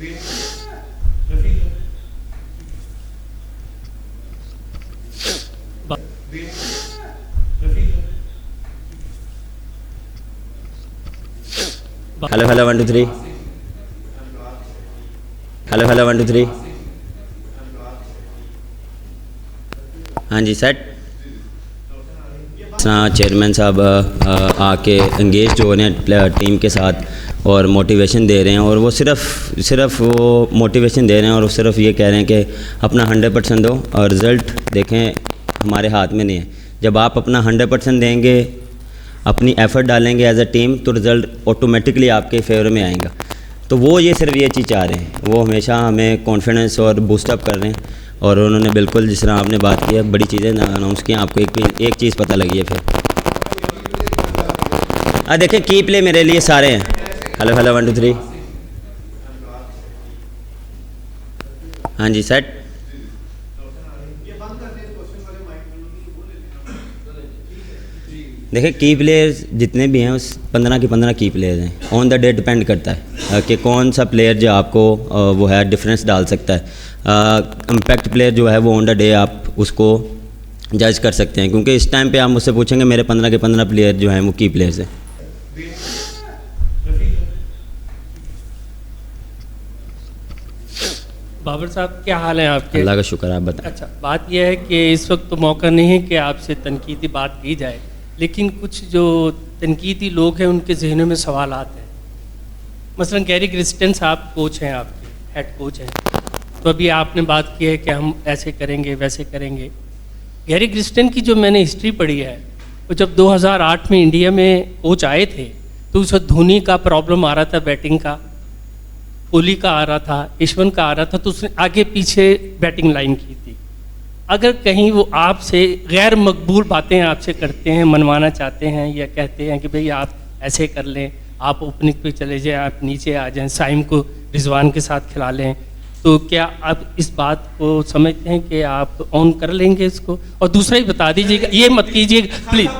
Hello hello 1 2 3 hello hello 1 2 3 हाँ जी set. Chairman साहब आके एंगेज हो रहे हैं टीम के साथ और मोटिवेशन दे रहे हैं, और वो सिर्फ वो मोटिवेशन दे रहे हैं और सिर्फ ये कह रहे हैं कि अपना 100% दो और रिज़ल्ट देखें हमारे हाथ में नहीं है। जब आप अपना 100% देंगे, अपनी एफ़र्ट डालेंगे एज अ टीम, तो रिज़ल्ट ऑटोमेटिकली आपके फेवर में आएगा। तो वो ये सिर्फ ये चीज़ चाह रहे हैं, वो हमेशा हमें कॉन्फिडेंस और बूस्टअप कर रहे हैं। और उन्होंने बिल्कुल जिस तरह आपने बात की है, बड़ी चीज़ें अनाउंस की, आपको एक चीज़ पता लगी है। फिर देखिए की प्ले मेरे लिए सारे हैं। हेलो हेलो 1 2 3 हाँ जी सेट। देखिए की प्लेयर्स जितने भी हैं उस 15 के 15 की प्लेयर्स हैं। ऑन द डे डिपेंड करता है कि कौन सा प्लेयर जो आपको वो है डिफरेंस डाल सकता है। इम्पैक्ट प्लेयर जो है वो ऑन द डे आप उसको जज कर सकते हैं, क्योंकि इस टाइम पे आप मुझसे पूछेंगे मेरे 15 के 15 प्लेयर जो हैं वो की प्लेयर्स हैं। बाबर साहब क्या हाल है आपके? अल्लाह का शुक्र, आप बताएं। अच्छा, बात यह है कि इस वक्त तो मौका नहीं है कि आपसे तनकीदी बात की जाए, लेकिन कुछ जो तनकीदी लोग हैं उनके जहनों में सवाल आते हैं। मसलन गैरी ग्रिस्टन साहब कोच हैं, आपके हेड कोच हैं, तो अभी आपने बात की है कि हम ऐसे करेंगे वैसे करेंगे। गैरी ग्रिस्टन की जो मैंने हिस्ट्री पढ़ी है, वो जब 2008 में इंडिया में कोच आए थे तो उस वक्त धोनी का प्रॉब्लम आ रहा था, बैटिंग का, कोहली का आ रहा था, यशवंत का आ रहा था, तो उसने आगे पीछे बैटिंग लाइन की थी। अगर कहीं वो आपसे गैर मकबूल बातें आपसे करते हैं, मनवाना चाहते हैं या कहते हैं कि भाई आप ऐसे कर लें, आप ओपनिंग पे चले जाएं, आप नीचे आ जाएं, साइम को रिजवान के साथ खिला लें, तो क्या आप इस बात को समझते हैं कि आप ऑन कर लेंगे इसको? और दूसरा ही बता दीजिएगा, ये मत कीजिएगा प्लीज़।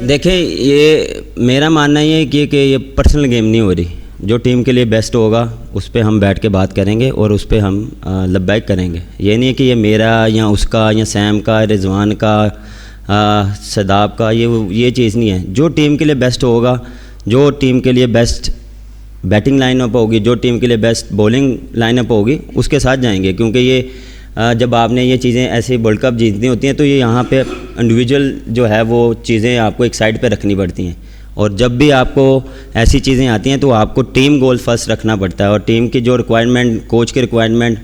देखिए ये मेरा मानना ये है कि ये पर्सनल गेम नहीं हो रही। जो टीम के लिए बेस्ट होगा उस पर हम बैठ के बात करेंगे और उस पर हम लब्बैक करेंगे। ये नहीं है कि ये मेरा या उसका या सैम का, रिजवान का, सदाब का, ये चीज़ नहीं है। जो टीम के लिए बेस्ट होगा, जो टीम के लिए बेस्ट बैटिंग लाइनअप होगी, जो टीम के लिए बेस्ट बॉलिंग लाइनअप होगी, उसके साथ जाएंगे। क्योंकि ये जब आपने ये चीज़ें ऐसे वर्ल्ड कप जीतनी होती हैं तो ये यहाँ पे इंडिविजुअल जो है वो चीज़ें आपको एक साइड पे रखनी पड़ती हैं। और जब भी आपको ऐसी चीज़ें आती हैं तो आपको टीम गोल फर्स्ट रखना पड़ता है। और टीम की जो रिक्वायरमेंट, कोच की रिक्वायरमेंट,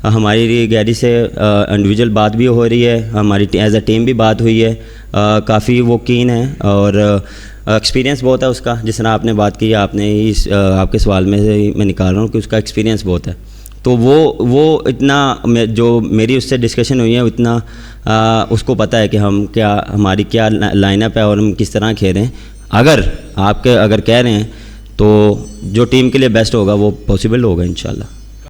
हमारी गैरी से इंडिविजुअल बात भी हो रही है, हमारी एज अ टीम भी बात हुई है। काफ़ी वो कीन है और एक्सपीरियंस बहुत है उसका। जिस तरह आपने बात की, आपने इस आपके सवाल में से मैं निकाल रहा हूँ कि उसका एक्सपीरियंस बहुत है। तो वो इतना जो मेरी उससे डिस्कशन हुई है उतना उसको पता है कि हम क्या, हमारी क्या लाइनअप है और हम किस तरह खेल रहे हैं। अगर कह रहे हैं तो जो टीम के लिए बेस्ट होगा वो पॉसिबल होगा इंशाल्लाह।